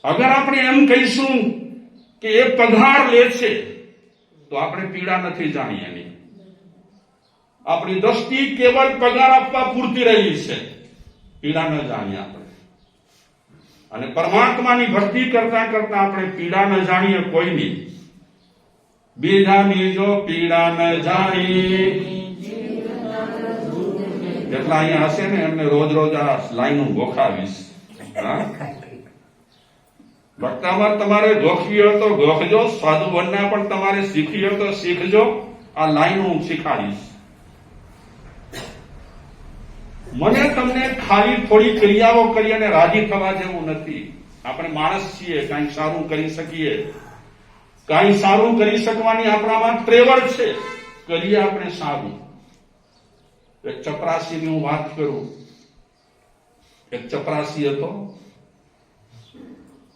અગર આપણે એમ કહીશું કે એ પગાર લે છે તો આપણે પીડા નથી જાણી એની. આપણી દ્રષ્ટિ કેવલ પગાર આપવા પૂરતી રહી છે, પીડા ન જાણીએ આપણે. અને પરમાત્માની ભક્તિ કરતા કરતા આપણે પીડા ન જાણીએ કોઈની. બીજાની જો પીડા ન જાણી, જેટલા અહીંયા હશે ને એમને રોજ રોજ આ લાઈનું ગોખાવીશ. ભક્તામાં તમારે ગોખવી હોય તો ગોખજો, સાધુ બનના પણ તમારે શીખવી હોય તો શીખજો. આ લાઈન હું શીખાડીશ. મને તમને ખાલી થોડી ક્રિયાઓ કરી અને રાજી થવા જેવું નથી. આપણે માણસ છીએ, કાંઈક સારું કરી શકીએ, કાંઈ સારું કરી શકવાની આપણામાં ત્રેવડ છે, કરીએ આપણે સારું. એક ચપરાસીની હું વાત કરું. એક ચપરાસી હતો,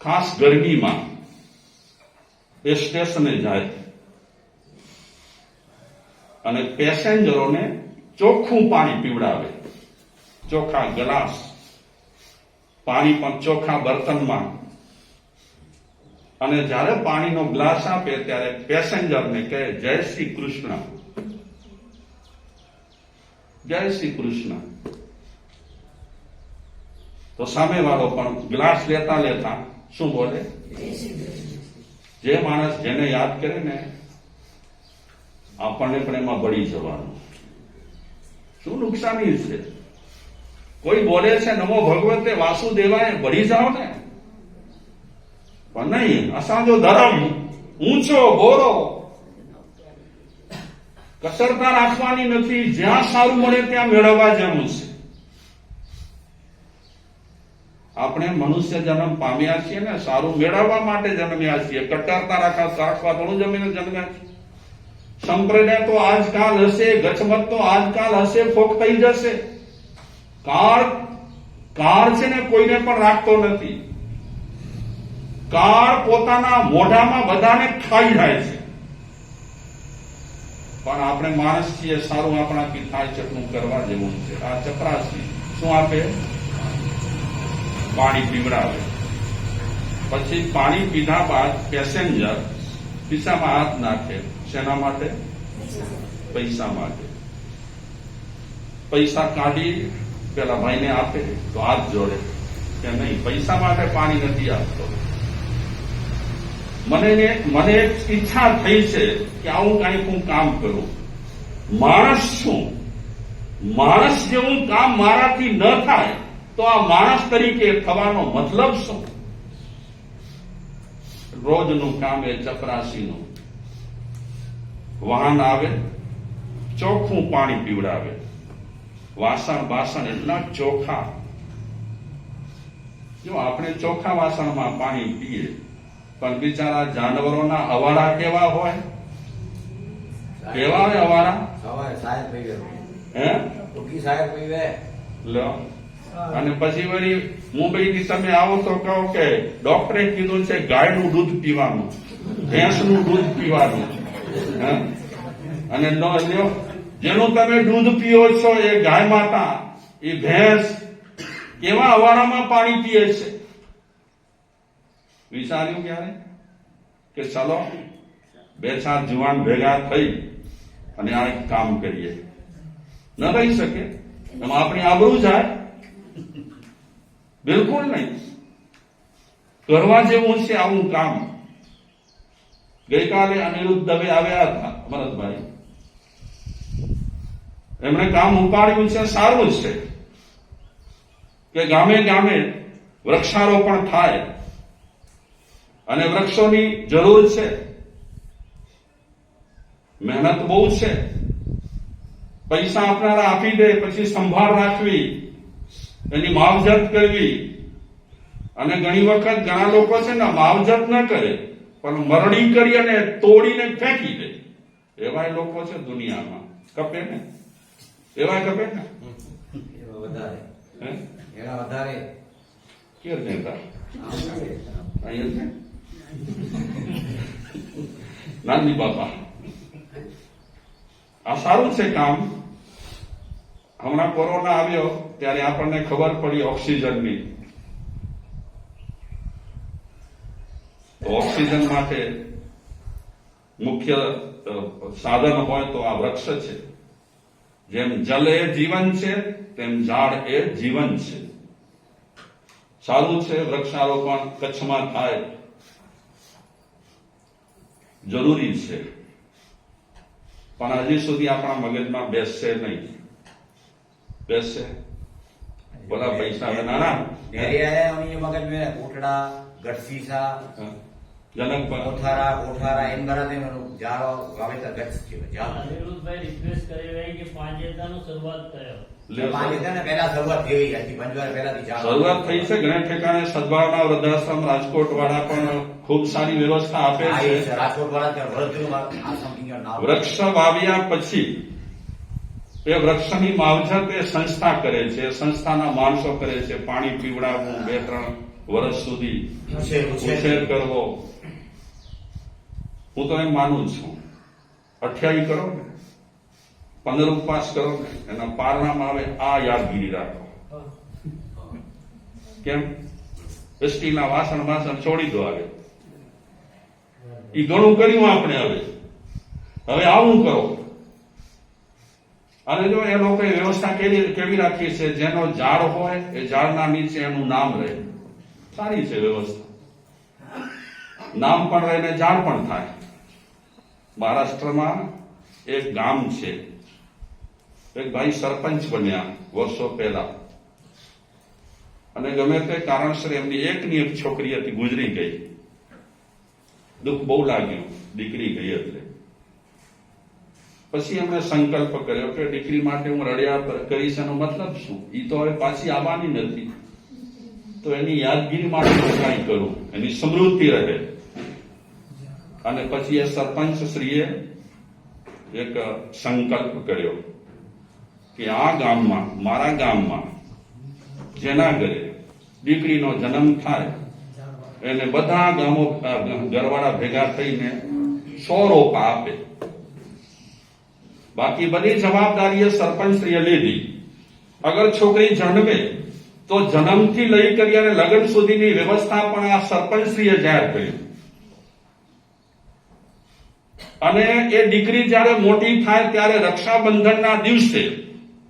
ખાસ ગરમીમાં એ સ્ટેશને જાય અને પેસેન્જરોને ચોખ્ખું પાણી પીવડાવે. ચોખ્ખા ગ્લાસ, પાણી પણ ચોખ્ખા બર્તનમાં. અને જ્યારે પાણીનો ગ્લાસ આપે ત્યારે પેસેન્જરને કહે, જય શ્રી કૃષ્ણ, જય શ્રી કૃષ્ણ. તો સામેવાળો પણ ગ્લાસ લેતા લેતા શું બોલે? જે માણસ જેને યાદ કરે ને આપણને પણ એમાં બળી જવાનું. શું નુકસાની છે? કોઈ બોલે છે નમો ભગવતે વાસુદેવાય, બળી જાઓ ને. પણ નહીં, અસાંજો ધર્મ ઊંચો ગોરો કસરતા રાખવાની નથી. જ્યાં સારું મળે ત્યાં મેળવવા જેવું છે. આપણે મનુષ્ય જન્મ પામ્યા છીએ ને સારું મેળવવા માટે જન્મ્યા છીએ. કટ્ટરતા રાખવા થોડું જમીને જન્મ્યા છીએ. સંપ્રદાય તો આજકાલ હશે, ગચમત તો આજકાલ હશે, ફોક થઈ જશે. કાળ છે ને કોઈને પણ રાખતો નથી. કાળ પોતાના મોઢામાં બધાને ખાઈ જાય છે. પણ આપણે માણસ છીએ, સારું આપણાથી થાય ચટનું કરવા જેવું છે. આ ચપરાસી શું આપે? પાણી પીવડાવે. પછી પાણી પીધા બાદ પેસેન્જર ખિસ્સામાં હાથ નાખે. શેના માટે? પૈસા માટે. પૈસા કાઢી પેલા ભાઈને આપે તો હાથ જોડે કે નહીં, પૈસા માટે પાણી નથી આપતો. મને એક ઈચ્છા થઈ છે કે આવું કંઈક હું કામ કરું. માણસ છું, માણસ જેવું કામ મારાથી ન થાય તો આ માણસ તરીકે થવાનો મતલબ શું? રોજનું કામ એ ચપરાસીનું. વાહન આવે, ચોખ્ખું પાણી પીવડાવે. વાસણ બાસણ એટલા ચોખ્ખા. જો આપણે ચોખ્ખા વાસણમાં પાણી પીએ, પણ બિચારા જાનવરોના અવારા કેવા હોય? કેવા હોય અવારા? હે? લો. અને પછી વળી મુંબઈથી તમે આવો તો કહો કે ડોક્ટરે કીધું છે ગાયનું દૂધ પીવાનું, ભેંસનું દૂધ પીવાનું. અને જેનું તમે દૂધ પીઓ છો એ ગાય માતા, એ ભેંસ કેવા અવારામાં પાણી પીએ છે? વિચાર્યું ક્યારે કે ચલો બે ચાર જુવાન ભેગા થઈ અને આ એક કામ કરીએ? ન રહી શકે. એમાં આપણી આબરૂ જાય? બિલકુલ નહીં. કરવા જેવું છે આવું કામ. ગઈકાલે અનિરુદ્ધ દવે આવ્યા હતા, ભરતભાઈ. એમણે કામ ઉપાડ્યું છે, સારું છે કે ગામે ગામે વૃક્ષારોપણ થાય અને વૃક્ષોની જરૂર છે. મહેનત બહુ છે. પૈસા આપનારા આપી દે, પછી સંભાળ રાખવી, એની માવજત કરવી. અને ઘણી વખત ઘણા લોકો છે ને માવજત ન કરે પણ મરડી કરી અને તોડીને ફેંકી દે. એવા લોકો છે દુનિયામાં. કપે ને એવા કપે ને વધારે કેર દેતા અહીંયા નાની બાપા. આ સારું છે કામ. હમણાં કોરોના આવ્યો ત્યારે આપણને ખબર પડી ઓક્સિજનની. તો ઓક્સિજન માટે મુખ્ય સાધન હોય તો આ વૃક્ષ છે. જેમ જલ એ જીવન છે તેમ ઝાડ એ જીવન છે. સારું છે વૃક્ષારોપણ કચ્છમાં થાય, જરૂરી છે, પણ હજી સુધી આપણા મગજમાં બેસશે નહીં. બેસશે બધા પૈસા નાના મગજ में कोटड़ा गढ़सीसा જનક कोठारा कोठारा इन बरा ने जारो वावेतर गच्छ के जा અનિરુદ્ધભાઈ રિક્વેસ્ટ કરી રહી કે 5 શરૂઆત કર્યો. ने पहला शुरुआत થઈ હતી 5 વાર પહેલાથી જારો શરૂઆત થઈ છે. ઘણા ઠેકાણે સદભાવના વૃદ્ધાશ્રમ રાજકોટ વાળા પણ ખૂબ સારી વ્યવસ્થા આપે છે. રાજકોટ વાળા ત્યાં વૃદ્ધમાં આ સમથિંગ નામ વૃક્ષ વાવ્યા પછી એ વૃક્ષની માવજત એ સંસ્થા કરે છે. સંસ્થાના માણસો કરે છે. પાણી પીવડાવવું, 2-3 વર્ષ સુધી ઉછેર કરવો. હું તો એમ માનું છું 28 કરો ને, 15 ઉપવાસ કરો ને, એના પારણામાં આવે આ યાદગીરી રાખો. કેમ? સ્ટીલના વાસણ છોડી દો. આવે એ ઘણું કર્યું આપણે. હવે આવું કરો. અને જો એ લોકોએ વ્યવસ્થા કેવી રાખી છે, જેનો ઝાડ હોય એ ઝાડના નીચે એનું નામ રહે. સારી છે વ્યવસ્થા. નામ પણ રહે ને ઝાડ પણ થાય. મહારાષ્ટ્રમાં એક ગામ છે, એક ભાઈ સરપંચ બન્યા વર્ષો પહેલા, અને ગમે તે કારણસર એમની એકની એક છોકરી હતી, ગુજરી ગઈ. દુઃખ બહુ લાગ્યું દીકરી ગઈ એટલે. પછી એમણે સંકલ્પ કર્યો કે દીકરી માટે હું રડ્યા કરીશ, એનો મતલબ શું? એ તો હવે પાછી આવવાની નથી, તો એની યાદગીરી માટે હું કાંઈ કરું, એની સમૃદ્ધિ રહે. અને પછી એ સરપંચ શ્રીએ એક સંકલ્પ કર્યો કે આ ગામમાં, મારા ગામમાં જેના ઘરે દીકરીનો જન્મ થાય એને બધા ઘરવાળા ભેગા થઈને 100 રોપા આપે. બાકી બધી જવાબદારી સરપંચશ્રીએ લીધી. અગર છોકરી જન્મે તો જન્મથી લઈ કરી અને લગ્ન સુધીની વ્યવસ્થા પણ આ સરપંચશ્રીએ જાહેર કરી. અને એ દીકરી જયારે મોટી થાય ત્યારે રક્ષાબંધનના દિવસે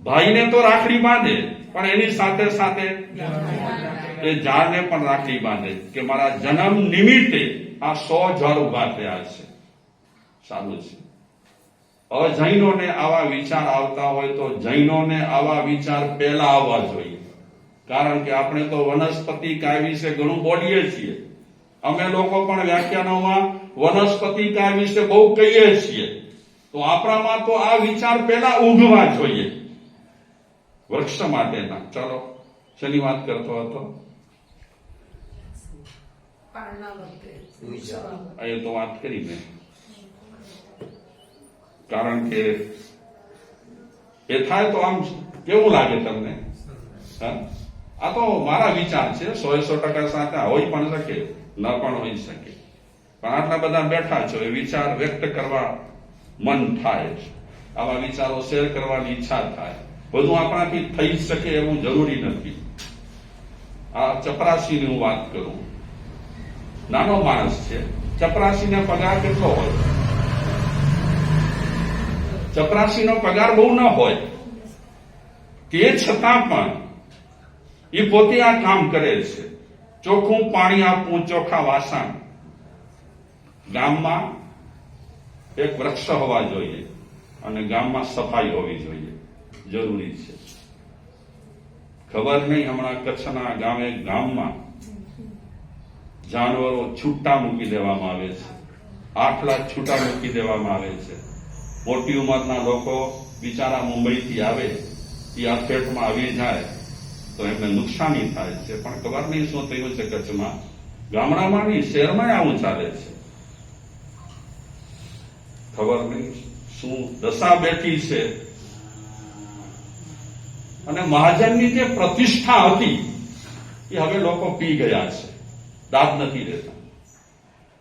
ભાઈને તો રાખડી બાંધે, પણ એની સાથે સાથે એ ઝાડને પણ રાખડી બાંધે કે મારા જન્મ નિમિત્તે આ 100 ઝાડ ઉભા થયા છે. સારું છે. હવે જૈનોને આવા વિચાર આવતા હોય તો જૈનોને આવા વિચાર પહેલા આવવા જોઈએ. કારણ કે આપણે તો વનસ્પતિ કાય વિશે ઘણું બોલીએ છીએ. અમે લોકો પણ વ્યાખ્યાનોમાં વનસ્પતિ કાય વિશે બહુ કહીએ છીએ. તો આપણામાં તો આ વિચાર પહેલા ઉગવા જોઈએ વૃક્ષ માટેના. ચલો, શેની વાત કરતો હતો? એ તો વાત કરી મેં. કારણ કે એ થાય તો આમ કેવું લાગે તમને? આ તો મારા વિચાર છે, 100% સાચા હોઈ પણ શકે, ન પણ હોઈ શકે. પણ આટલા બધા બેઠા છો, એ વિચાર વ્યક્ત કરવા મન થાય, આવા વિચારો શેર કરવાની ઈચ્છા થાય. બધું આપણાથી થઈ શકે એવું જરૂરી નથી. આ ચપરાસીની હું વાત કરું. નાનો માણસ છે, ચપરાસીને પગાર કેટલો હોય? ચપરાસીનો પગાર બહુ ન હોય, તે છતાં પણ એ પોતે આ કામ કરે છે. ચોખ્ખું પાણી આપવું, ચોખ્ખા વાસણ. ગામમાં એક વૃક્ષ હોવા જોઈએ અને ગામમાં સફાઈ હોવી જોઈએ, જરૂરી છે. ખબર નહીં, હમણાં કચ્છના ગામમાં જાનવરો છૂટા મૂકી દેવામાં આવે છે. આટલા છૂટા મૂકી દેવામાં આવે છે. મોટી ઉંમરના લોકો બિચારા મુંબઈથી આવે, એ આ પેટમાં આવી જાય તો એમને નુકસાની થાય છે. પણ ખબર નહીં શું થયું છે કચ્છમાં. ગામડામાં નહીં, શહેરમાં આવું ચાલે છે. ખબર નહીં શું દશા બેઠી છે. અને મહાજનની જે પ્રતિષ્ઠા હતી એ હવે લોકો પી ગયા છે, દાદ નથી દેતા.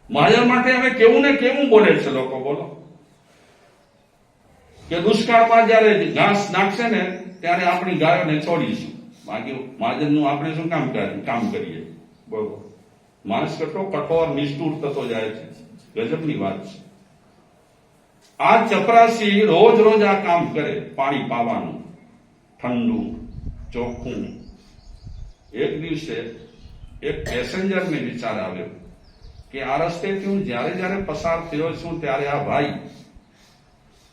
મહાજન માટે હવે કેવું ને કેવું બોલે છે લોકો. બોલો કે દુષ્કાળમાં જયારે ઘાસ નાખશે ને ત્યારે આપણી ગાયોને છોડીશું. બાકી મહાજનનું આપણે શું કામ કરીએ? બોલો. માણસ કેટલો કઠોર નિષ્ઠુર થતો જાય છે, ગજબની વાત છે. આ ચપરાસી રોજ રોજ આ કામ કરે, પાણી પાવાનું, ઠંડુ, ચોખ્ખું. એક દિવસે એક પેસેન્જરને વિચાર આવ્યો કે આ રસ્તેથી હું જ્યારે પસાર થયો છું ત્યારે આ ભાઈ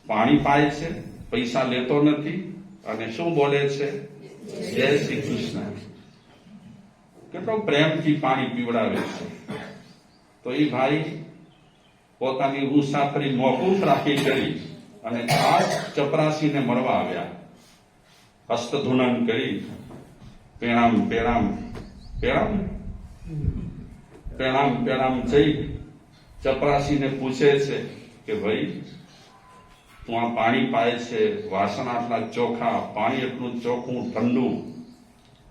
પાણી પાય છે, પૈસા લેતો નથી અને શું બોલે છે, જય શ્રી કૃષ્ણ. કેટલો પ્રેમથી પાણી પીવડાવે છે. તો એ ભાઈ પોતાની મુસાફરી મોકૂફ રાખી કરી અને ખાસ ચપરાસીને મળવા આવ્યા. હસ્તધૂનન કરી પેણામ જઈ ચપરાસીને પૂછે છે કે ભાઈ તું આ પાણી પાય છે, વાસણ આટલા ચોખ્ખા, પાણી એટલું ચોખ્ખું ઠંડુ,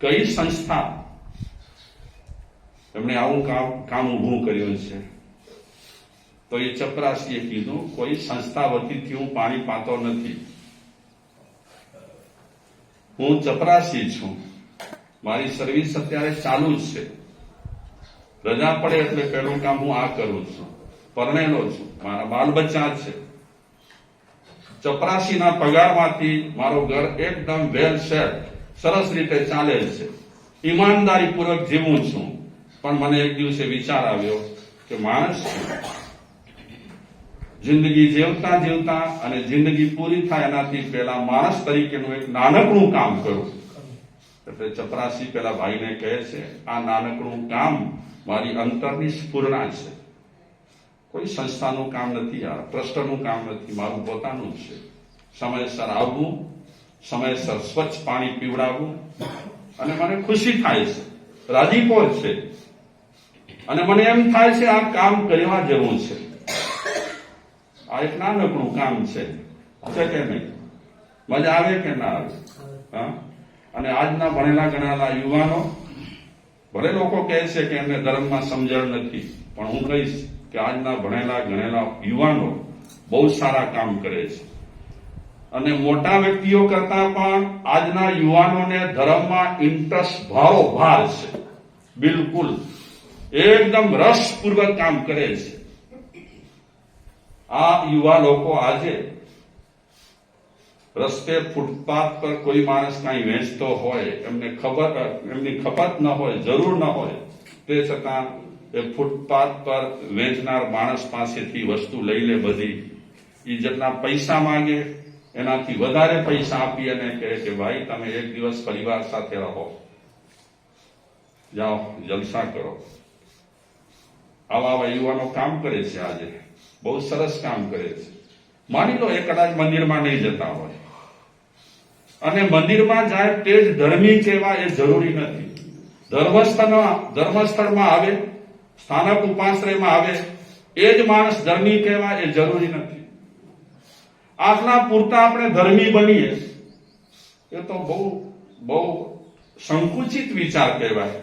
કઈ સંસ્થા એમણે આવું કામ ઊભું કર્યું છે? તો એ ચપરાસીએ કીધું, કોઈ સંસ્થા વતીથી હું પાણી પાતો નથી. હું ચપરાસી છું, મારી સર્વિસ અત્યારે ચાલુ જ છે. રજા પડે એટલે પહેલું કામ હું આ કરું છું. પરણેલો છું, મારા બાલ બચ્ચા છે. ચપરાસીના પગારમાંથી મારું ઘર એકદમ વેલ સેટ, સરસ રીતે ચાલે છે. ઈમાનદારીપૂર્વક જીવું છું. પણ મને એક દિવસે વિચાર આવ્યો કે માણસ જિંદગી જીવતા અને જિંદગી પૂરી થાય એનાથી પહેલા માણસ તરીકેનું એક નાનકડું કામ કરું. એટલે ચપરાસી પેલા ભાઈને કહે છે, આ નાનકડું કામ મારી અંતરની સ્ફુરણા છે. કોઈ સંસ્થાનું કામ નથી, આ ટ્રસ્ટનું કામ નથી, મારું પોતાનું છે. સમયસર આવવું, સમયસર સ્વચ્છ પાણી પીવડાવવું અને મને ખુશી થાય છે, રાજીપો છે અને મને એમ થાય છે આ કામ કરવા જેવું છે. આ એક નાનકડું કામ છે કે નહીં? મજા આવે કે ના આવે? હા. અને આજના ભણેલા ગણેલા યુવાનો, ભલે લોકો કહે છે કે એમને ધર્મમાં સમજણ નથી, પણ હું કહીશ કે આજના ભણેલા ગણેલા યુવાનો બહુ સારા કામ કરે છે. અને મોટા વ્યક્તિઓ કરતા પણ આજના યુવાનોને ધર્મમાં ઇન્ટરેસ્ટ ભારોભાર છે. બિલકુલ એકદમ રસપૂર્વક કામ કરે છે. આ યુવા લોકો આજે રસ્તે ફૂટપાથ પર કોઈ માણસ કાંઈ વેચતો હોય, એમની ખપત ન હોય, જરૂર ન હોય, તે છતાં એ ફૂટપાથ પર વેચનાર માણસ પાસેથી વસ્તુ લઈ લે બધી. એ જેટલા પૈસા માંગે એનાથી વધારે પૈસા આપી અને કહે કે ભાઈ તમે એક દિવસ પરિવાર સાથે રહો, જાઓ જલસા કરો. આવા યુવાનો કામ કરે છે આજે, બહુ સરસ કામ કરે છે. માની લો એ કદાચ મંદિરમાં નહીં જતા હોય અને મંદિરમાં જાય તે જ ધર્મી કહેવા એ જરૂરી નથી. ધર્મસ્થળમાં આવે, સ્થાનક ઉપાશ્રયમાં આવે, એ જ માણસ ધર્મી કહેવા એ જરૂરી નથી. આટલા પૂરતા આપણે ધર્મી બનીએ એ તો બહુ સંકુચિત વિચાર કહેવાય.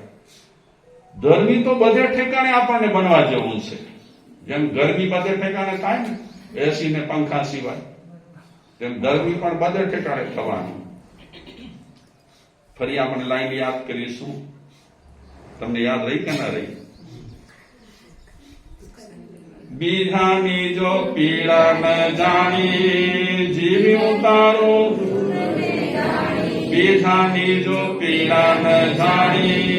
ધર્મી તો બધે ઠેકાણે આપણને બનવા જેવું છે. જેમ ગરમી બધે ઠેકાણે થાય ને એસી ને પંખા સિવાય, તેમ ધર્મી પણ બધે ઠેકાણે થવાનું. ફરી આપણે લાઈન યાદ કરીશું. તમને યાદ રહી કે ના રહી? બીજાની જો પીડા ન જાણી જીવ્યું તારું, બીજાની જો પીડા ન જાણી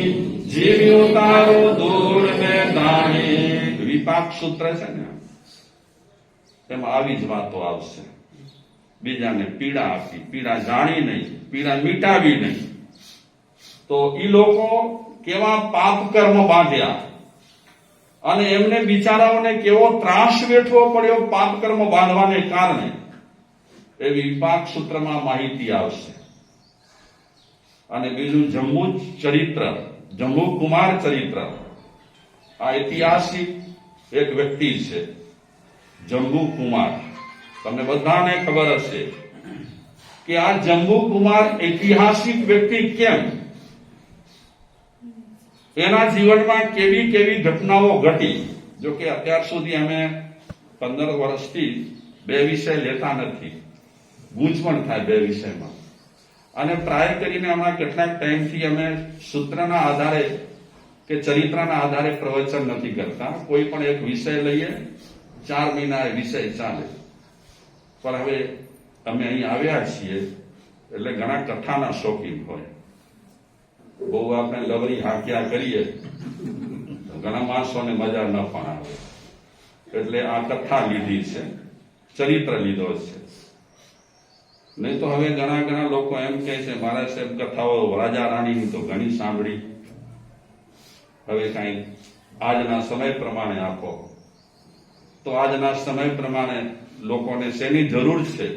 જીવ્યું તારું દૂર ને દાણી. વિપાક સૂત્ર છે ને, તેમાં આવી જ વાતો આવશે. બીજાને પીડા આપી, પીડા જાણી નહીં, પીડા મિટાવી નહીં. તો ઈ લોકો કેવા પાપ કર્મ બાંધ્યા અને એમને બિચારાઓને કેવો ત્રાસ વેઠવો પડ્યો પાપ કર્મ બાંધવાને કારણે, એવી વિપાક સૂત્રમાં માહિતી આવશે. અને બીજું જંબુ કુમાર ચરિત્ર. આ ઐતિહાસિક એક વ્યક્તિ છે, જંબુ કુમાર. તમને બધાને ખબર હશે કે આ જંબુ કુમાર ઐતિહાસિક વ્યક્તિ કેમ, એના જીવનમાં કેવી ઘટનાઓ ઘટી. જો કે અત્યાર સુધી અમે 15 વર્ષથી 2 વિષય લેતા નથી, ગૂંચવણ થાય 2 વિષયમાં. અને ટ્રાય કરીને હમણાં કેટલાક ટાઈમથી અમે સૂત્રના આધારે કે ચરિત્રના આધારે પ્રવચન નથી કરતા. કોઈ પણ એક વિષય લઈએ, 4 મહિના એ વિષય ચાલે. પણ હવે અમે અહીં આવ્યા છીએ એટલે ઘણા કથાના શોખીન હોય. બહુ આપણે લવરી હાંક્યા કરીએ ઘણા માણસોને મજા ન પણ આવે. એટલે આ કથા લીધી છે, ચરિત્ર લીધો છે. નહીં તો હવે ઘણા લોકો એમ કહે છે મારા સાહેબ કથાઓ રાજા રાણીની તો ઘણી સાંભળી, હવે કાંઈ આજના સમય પ્રમાણે આપો. તો આજના સમય પ્રમાણે લોકોને શેની જરૂર છે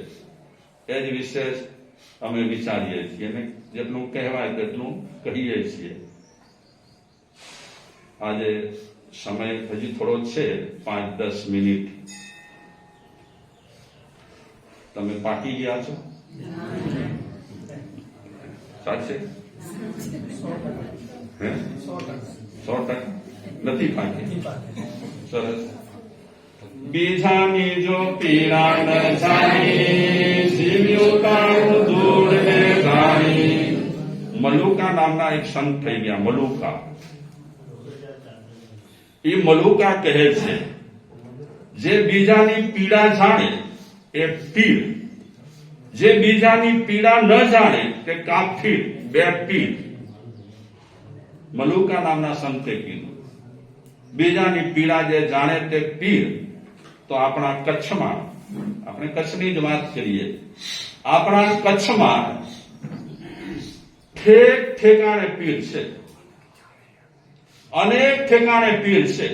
એ જ વિશે અમે વિચારીએ છીએ અને જેટલું કહેવાય તેટલું કહીએ છીએ. આજે સમય હજી થોડો છે, 5-10 મિનિટ. તમે પાકી ગયા છો? સાચે 100% નથી પાકી. સરસ. બીજાની જો પીડા ન જાણી, જીવ્યું તારું દૂર ને જાણી. મલુકા નામના એક સંત થઈ ગયા, મલુકા. એ મલુકા કહે છે જે બીજાની પીડા જાણે એ પીર, જે બીજાની પીડા ન જાણે તે કાફીર, બે પીર. મલુકા નામના સંતે કીધું. બીજાની પીડા જે જાણે તે પીર. તો આપણા કચ્છમાં, આપણે કચ્છની જ વાત કરીએ, આપણા કચ્છમાં ઠેક ઠેકાણે પીર છે, અનેક ઠેકાણે પીર છે.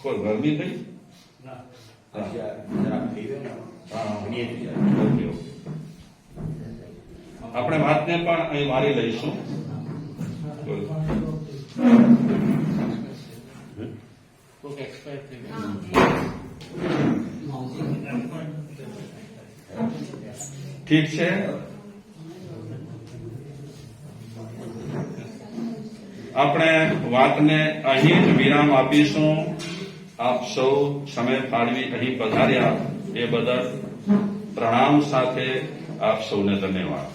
કોઈ ગરમી થઈ? આપણે વાતને પણ અહીં વારી લઈશું. ઠીક છે. આપણે વાતને અહીં જ વિરામ આપીશું. આપ સૌ સમય ફાળવી અહીં પધાર્યા એ બદલ પ્રણામ સાથે આપ સૌને ધન્યવાદ.